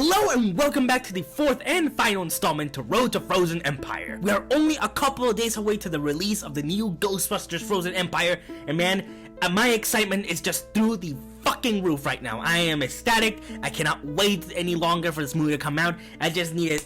Hello and welcome back to the fourth and final installment to Road to Frozen Empire. We are only a couple of days away to the release of the new Ghostbusters Frozen Empire, and man, my excitement is just through the fucking roof right now. I am ecstatic. I cannot wait any longer for this movie to come out. I just need it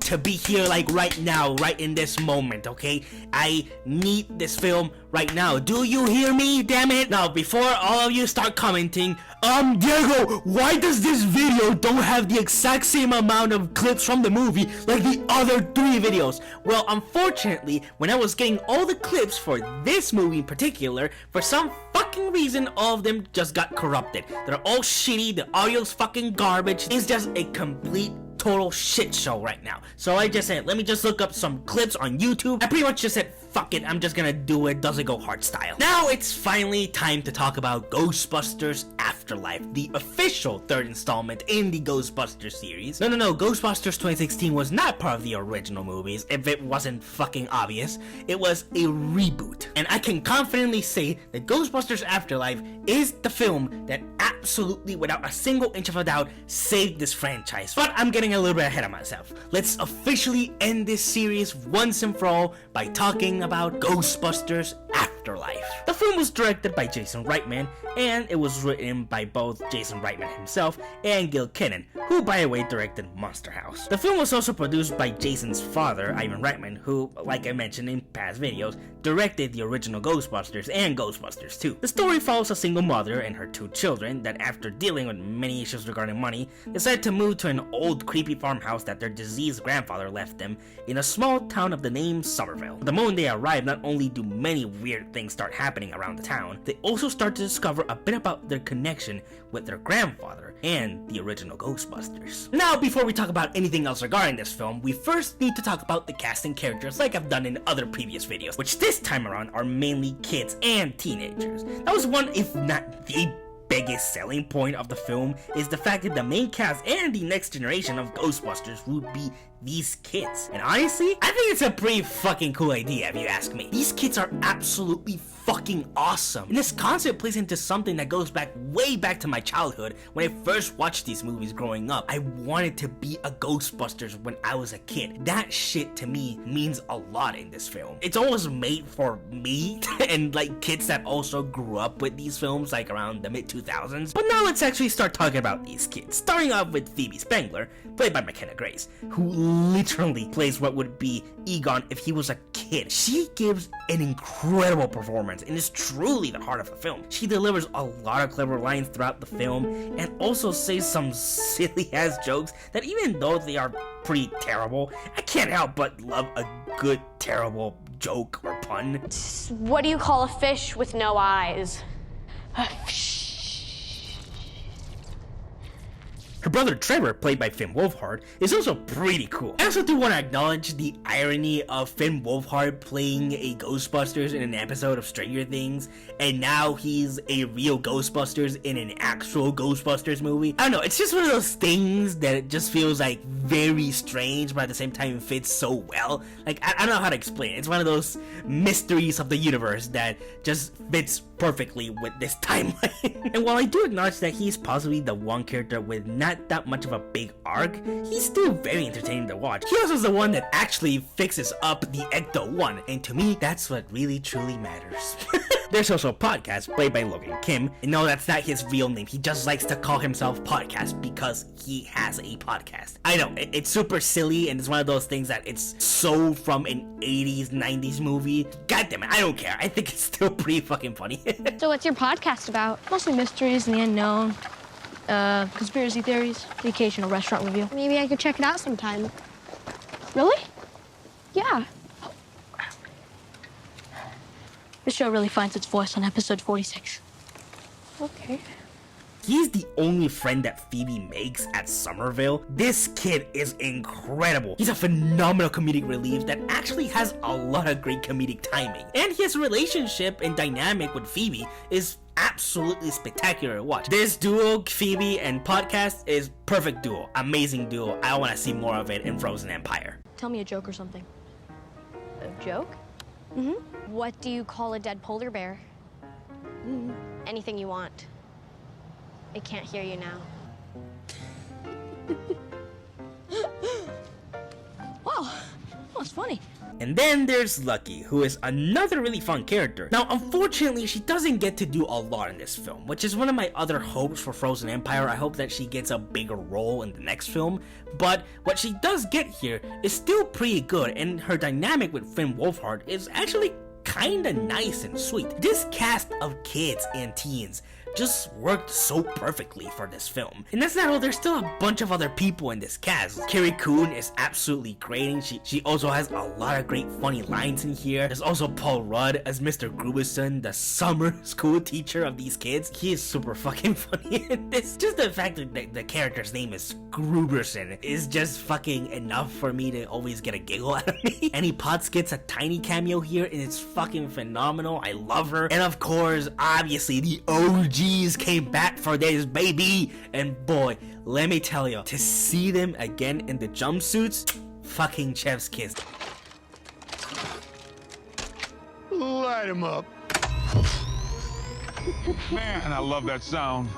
to be here like right now, right in this moment, okay? I need this film right now. Do you hear me, damn it? Now, before all of you start commenting, Diego, why does this video don't have the exact same amount of clips from the movie like the other 3 videos? Well, unfortunately, when I was getting all the clips for this movie in particular, for some fucking reason, all of them just got corrupted. They're all shitty, the audio's fucking garbage. It's just a complete total shit show right now. So I just said, let me just look up some clips on YouTube. I pretty much just said, fuck it, I'm just gonna do it, doesn't go hard style. Now it's finally time to talk about Ghostbusters Afterlife, the official 3rd installment in the Ghostbusters series. No, Ghostbusters 2016 was not part of the original movies, if it wasn't fucking obvious. It was a reboot. And I can confidently say that Ghostbusters Afterlife is the film that absolutely, without a single inch of a doubt, saved this franchise. But I'm getting a little bit ahead of myself. Let's officially end this series once and for all by talking about Ghostbusters Afterlife. The film was directed by Jason Reitman, and it was written by both Jason Reitman himself and Gil Kinnan, who by the way directed Monster House. The film was also produced by Jason's father, Ivan Reitman, who, like I mentioned in past videos, directed the original Ghostbusters and Ghostbusters 2. The story follows a single mother and her 2 children that, after dealing with many issues regarding money, decide to move to an old creepy farmhouse that their deceased grandfather left them in a small town of the name Somerville. The moment they arrive, not only do many weird things start happening around the town, they also start to discover a bit about their connection with their grandfather and the original Ghostbusters. Now, before we talk about anything else regarding this film, we first need to talk about the cast and characters like I've done in other previous videos, which this time around are mainly kids and teenagers. That was one, if not the biggest selling point of the film, is the fact that the main cast and the next generation of Ghostbusters would be these kids. And honestly, I think it's a pretty fucking cool idea if you ask me. These kids are absolutely fucking awesome. And this concept plays into something that goes back way back to my childhood when I first watched these movies growing up. I wanted to be a Ghostbusters when I was a kid. That shit to me means a lot in this film. It's almost made for me and like kids that also grew up with these films like around the mid-2000s. But now let's actually start talking about these kids. Starting off with Phoebe Spengler, played by McKenna Grace, who literally plays what would be Egon if he was a kid. She gives an incredible performance and is truly the heart of the film. She delivers a lot of clever lines throughout the film and also says some silly ass jokes that, even though they are pretty terrible, I can't help but love a good terrible joke or pun. What do you call a fish with no eyes? Her brother Trevor, played by Finn Wolfhard, is also pretty cool. I also do want to acknowledge the irony of Finn Wolfhard playing a Ghostbusters in an episode of Stranger Things, and now he's a real Ghostbusters in an actual Ghostbusters movie. I don't know, it's just one of those things that it just feels like very strange, but at the same time it fits so well. Like, I don't know how to explain it. It's one of those mysteries of the universe that just fits perfectly with this timeline. And while I do acknowledge that he's possibly the one character with not that much of a big arc, he's still very entertaining to watch. He also is the one that actually fixes up the Ecto-1, and to me, that's what really truly matters. There's also Podcast, played by Logan Kim, and no, that's not his real name. He just likes to call himself Podcast because he has a podcast. I know, it's super silly, and it's one of those things that it's so from an 80s, 90s movie. God damn it, I don't care. I think it's still pretty fucking funny. So what's your podcast about? Mostly mysteries and the unknown, conspiracy theories, the occasional restaurant review. Maybe I could check it out sometime. Really? Yeah. The show really finds its voice on episode 46. Okay. He's the only friend that Phoebe makes at Somerville. This kid is incredible. He's a phenomenal comedic relief that actually has a lot of great comedic timing. And his relationship and dynamic with Phoebe is absolutely spectacular to watch. This duo, Phoebe and Podcast, is perfect duo. Amazing duo. I want to see more of it in Frozen Empire. Tell me a joke or something. A joke? Mm-hmm. What do you call a dead polar bear? Anything you want. I can't hear you now. looks funny. And then there's Lucky, who is another really fun character. Now, unfortunately, she doesn't get to do a lot in this film, which is one of my other hopes for Frozen Empire. I hope that she gets a bigger role in the next film, but what she does get here is still pretty good, and her dynamic with Finn Wolfhard is actually kinda nice and sweet. This cast of kids and teens just worked so perfectly for this film. And that's not all, there's still a bunch of other people in this cast. Carrie Coon is absolutely great, and she also has a lot of great funny lines in here. There's also Paul Rudd as Mr. Grubison, the summer school teacher of these kids. He is super fucking funny in this. Just the fact that the character's name is Gruberson is just fucking enough for me to always get a giggle out of me. Annie Potts gets a tiny cameo here, and it's fucking phenomenal. I love her. And of course, obviously, the OGs came back for this, baby. And boy, let me tell you, to see them again in the jumpsuits, fucking chef's kiss. Light him up. Man, I love that sound.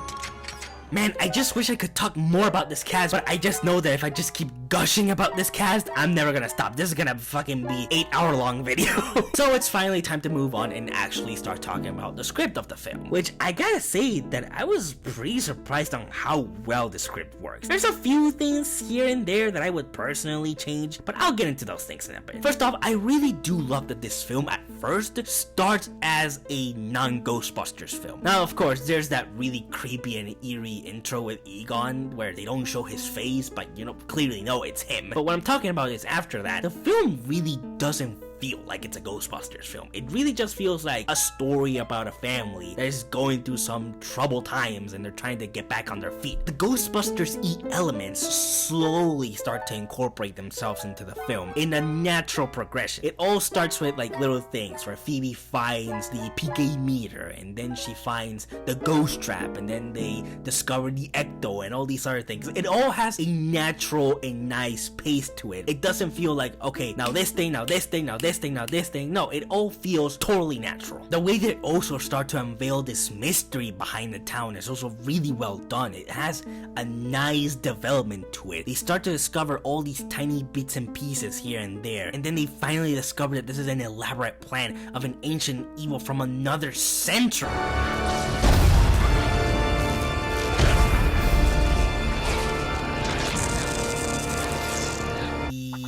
Man, I just wish I could talk more about this cast, but I just know that if I just keep gushing about this cast, I'm never gonna stop. This is gonna fucking be 8-hour long video. So it's finally time to move on and actually start talking about the script of the film, which I gotta say that I was pretty surprised on how well the script works. There's a few things here and there that I would personally change, but I'll get into those things in a bit. First off, I really do love that this film at first starts as a non-Ghostbusters film. Now, of course, there's that really creepy and eerie intro with Egon where they don't show his face, but you know, clearly know it's him. But what I'm talking about is after that, the film really doesn't feel like it's a Ghostbusters film. It really just feels like a story about a family that is going through some troubled times and they're trying to get back on their feet. The Ghostbusters-y elements slowly start to incorporate themselves into the film in a natural progression. It all starts with like little things where Phoebe finds the PK meter, and then she finds the ghost trap, and then they discover the ecto and all these other things. It all has a natural and nice pace to it. It doesn't feel like, okay, now this thing, now this thing, now this thing, now this thing. No, it all feels totally natural. The way they also start to unveil this mystery behind the town is also really well done. It has a nice development to it. They start to discover all these tiny bits and pieces here and there, and then they finally discover that this is an elaborate plan of an ancient evil from another century.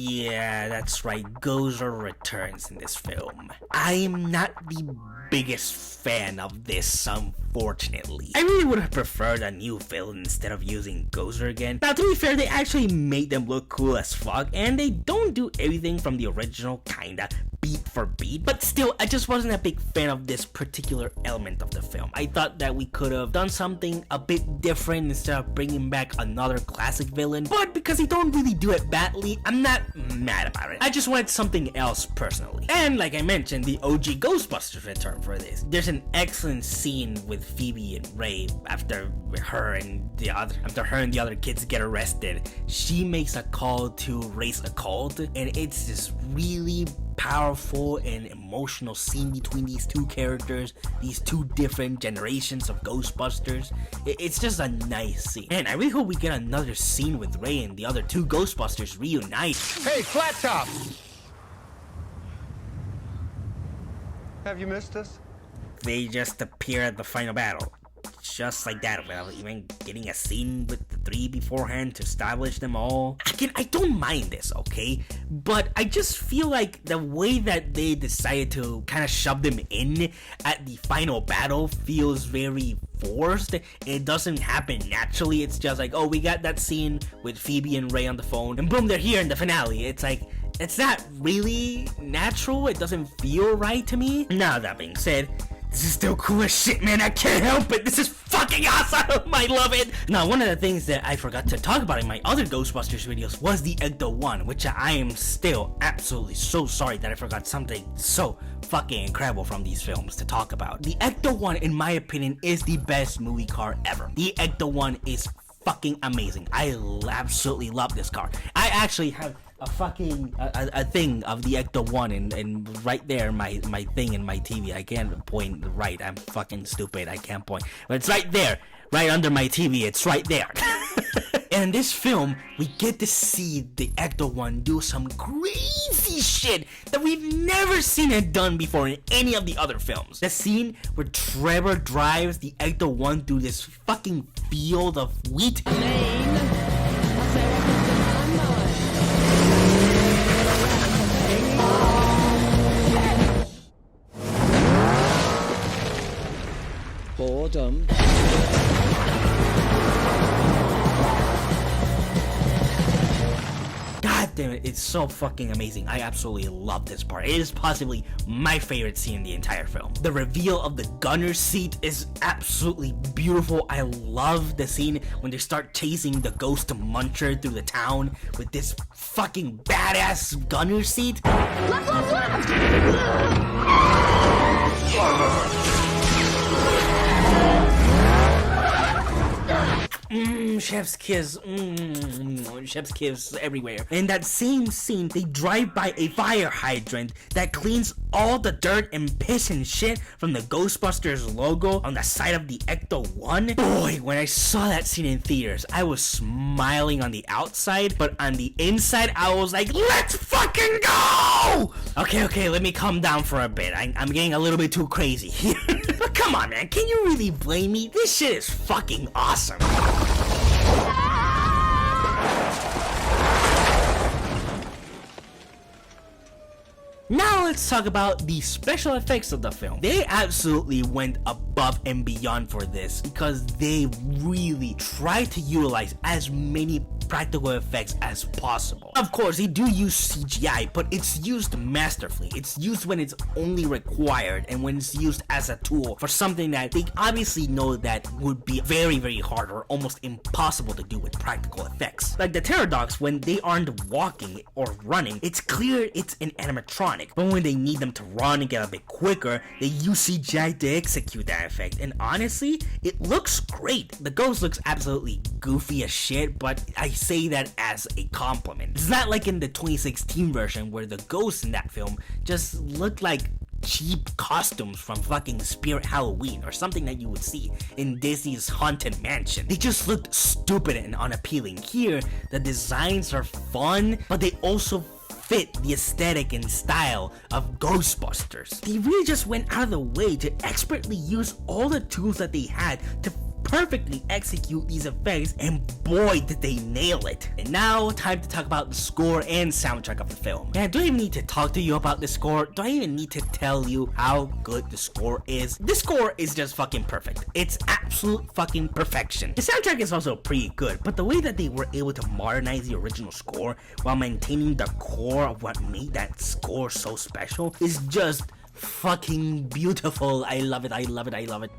Yeah, that's right, Gozer returns in this film. I'm not the biggest fan of this, unfortunately. I really would have preferred a new villain instead of using Gozer again. Now, to be fair, they actually made them look cool as fuck, and they don't do everything from the original, kinda, beat for beat, but still, I just wasn't a big fan of this particular element of the film. I thought that we could have done something a bit different instead of bringing back another classic villain, but because they don't really do it badly, I'm not mad about it. I just wanted something else personally. And like I mentioned, the OG Ghostbusters return for this. There's an excellent scene with Phoebe and Ray after her and the other kids get arrested. She makes a call to raise a cult, and it's this really powerful and emotional scene between these two characters, these two different generations of Ghostbusters. It's just a nice scene. And I really hope we get another scene with Ray and the other two Ghostbusters reunite. Hey, Flat Top! Have you missed us? They just appear at the final battle. Just like that, without even getting a scene with the three beforehand to establish them all. Again, I don't mind this, okay? But I just feel like the way that they decided to kind of shove them in at the final battle feels very forced. It doesn't happen naturally. It's just like, oh, we got that scene with Phoebe and Ray on the phone, and boom, they're here in the finale. It's like, it's not really natural. It doesn't feel right to me. Now, that being said, this is still cool as shit, man. I can't help it. This is fucking awesome. I love it. Now, one of the things that I forgot to talk about in my other Ghostbusters videos was the Ecto-1, which I am still absolutely so sorry that I forgot something so fucking incredible from these films to talk about. The Ecto-1, in my opinion, is the best movie car ever. The Ecto-1 is fucking amazing. I absolutely love this car. I actually have a fucking a thing of the Ecto-1 and right there my thing in my TV. I can't point right. I'm fucking stupid. I can't point. But it's right there. Right under my TV. It's right there. And in this film, we get to see the Ecto-1 do some crazy shit that we've never seen it done before in any of the other films. The scene where Trevor drives the Ecto-1 through this fucking field of wheat. Boredom. God damn it, it's so fucking amazing. I absolutely love this part. It is possibly my favorite scene in the entire film. The reveal of the gunner's seat is absolutely beautiful. I love the scene when they start chasing the ghost muncher through the town with this fucking badass gunner's seat. Left, left, left! Chef's kiss. Chef's kiss everywhere. In that same scene, they drive by a fire hydrant that cleans all the dirt and piss and shit from the Ghostbusters logo on the side of the Ecto-1. Boy, when I saw that scene in theaters, I was smiling on the outside, but on the inside, I was like, let's fucking go! Okay, let me calm down for a bit. I'm getting a little bit too crazy here. But come on, man, can you really blame me? This shit is fucking awesome. Now let's talk about the special effects of the film. They absolutely went above and beyond for this because they really tried to utilize as many practical effects as possible. Of course, they do use CGI, but it's used masterfully. It's used when it's only required and when it's used as a tool for something that they obviously know that would be very, very hard or almost impossible to do with practical effects. Like the pterodogs, when they aren't walking or running, it's clear it's an animatronic. But when they need them to run and get a bit quicker, they use CGI to execute that effect. And honestly, it looks great. The ghost looks absolutely goofy as shit, but I say that as a compliment. It's not like in the 2016 version where the ghosts in that film just look like cheap costumes from fucking Spirit Halloween or something that you would see in Disney's Haunted Mansion. They just looked stupid and unappealing. Here, the designs are fun, but they also fit the aesthetic and style of Ghostbusters. They really just went out of the way to expertly use all the tools that they had to perfectly execute these effects, and boy did they nail it. And now, time to talk about the score and soundtrack of the film. Man, do I even need to talk to you about the score? Do I even need to tell you how good the score is? This score is just fucking perfect. It's absolute fucking perfection. The soundtrack is also pretty good, but the way that they were able to modernize the original score while maintaining the core of what made that score so special is just fucking beautiful. I love it, I love it, I love it.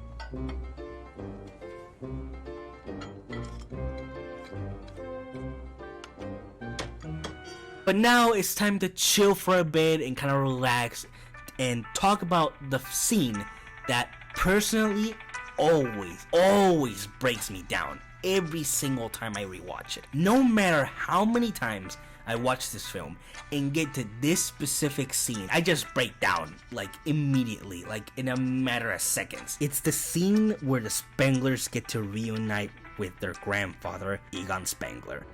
But now it's time to chill for a bit and kind of relax and talk about the scene that personally always breaks me down every single time I rewatch it. No matter how many times I watch this film and get to this specific scene, I just break down like immediately, like in a matter of seconds. It's the scene where the Spanglers get to reunite with their grandfather, Egon Spengler.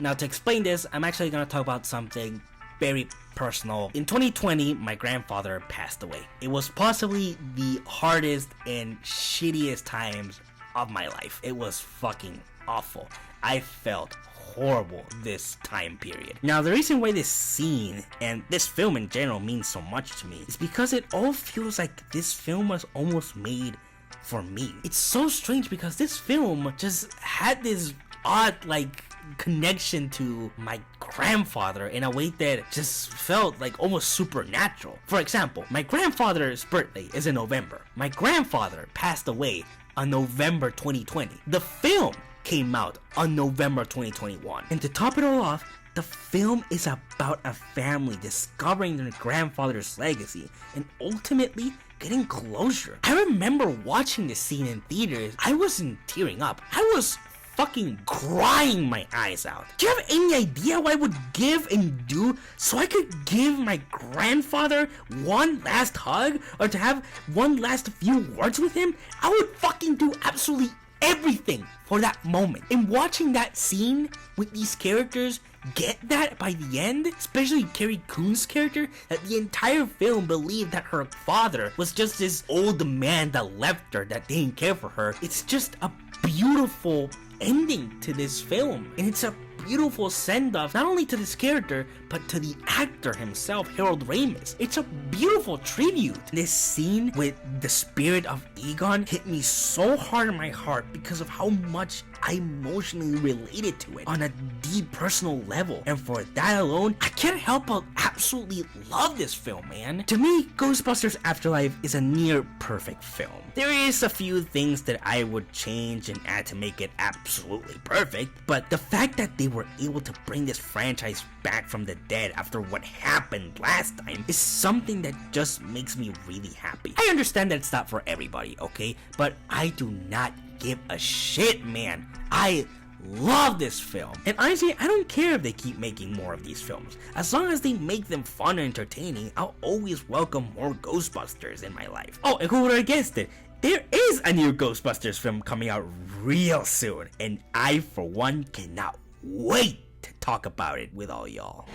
Now to explain this, I'm actually going to talk about something very personal. In 2020, my grandfather passed away. It was possibly the hardest and shittiest times of my life. It was fucking awful. I felt horrible this time period. Now the reason why this scene and this film in general means so much to me is because it all feels like this film was almost made for me. It's so strange because this film just had this odd like connection to my grandfather in a way that just felt like almost supernatural. For example, my grandfather's birthday is in November. My grandfather passed away on November 2020. The film came out on November 2021. And to top it all off, the film is about a family discovering their grandfather's legacy and ultimately getting closure. I remember watching this scene in theaters. I wasn't tearing up. I was fucking crying my eyes out. Do you have any idea what I would give and do so I could give my grandfather one last hug or to have one last few words with him? I would fucking do absolutely everything for that moment. And watching that scene with these characters get that by the end, especially Carrie Coon's character, that the entire film believed that her father was just this old man that left her, that didn't care for her. It's just a beautiful ending to this film, and it's a beautiful send-off not only to this character but to the actor himself, Harold Ramis. It's a beautiful tribute. This scene with the spirit of Egon hit me so hard in my heart because of how much I emotionally related to it on a deep personal level, and for that alone I can't help but absolutely love this film, man. To me, Ghostbusters Afterlife is a near perfect film. There is a few things that I would change and add to make it absolutely perfect, but the fact that they were able to bring this franchise back from the dead after what happened last time is something that just makes me really happy. I understand that it's not for everybody, okay? But I do not give a shit, man. I love this film. And honestly, I don't care if they keep making more of these films. As long as they make them fun and entertaining, I'll always welcome more Ghostbusters in my life. Oh, and who would have guessed it? There is a new Ghostbusters film coming out real soon, and I, for one, cannot wait to talk about it with all y'all.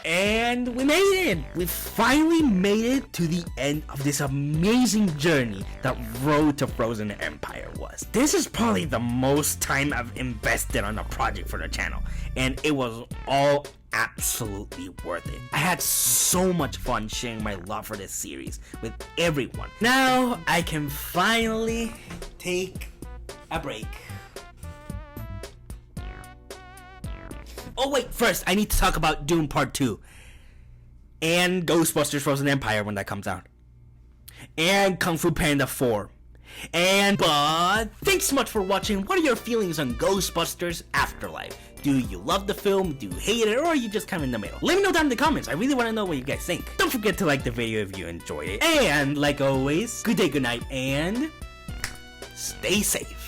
And we made it! We finally made it to the end of this amazing journey that Road to Frozen Empire was. This is probably the most time I've invested on a project for the channel, and it was all absolutely worth it. I had so much fun sharing my love for this series with everyone. Now I can finally take a break. Oh wait, first I need to talk about Dune Part 2. And Ghostbusters Frozen Empire when that comes out. And Kung Fu Panda 4. But thanks so much for watching. What are your feelings on Ghostbusters Afterlife? Do you love the film? Do you hate it? Or are you just kind of in the middle? Let me know down in the comments. I really want to know what you guys think. Don't forget to like the video if you enjoyed it. And like always, good day, good night, and stay safe.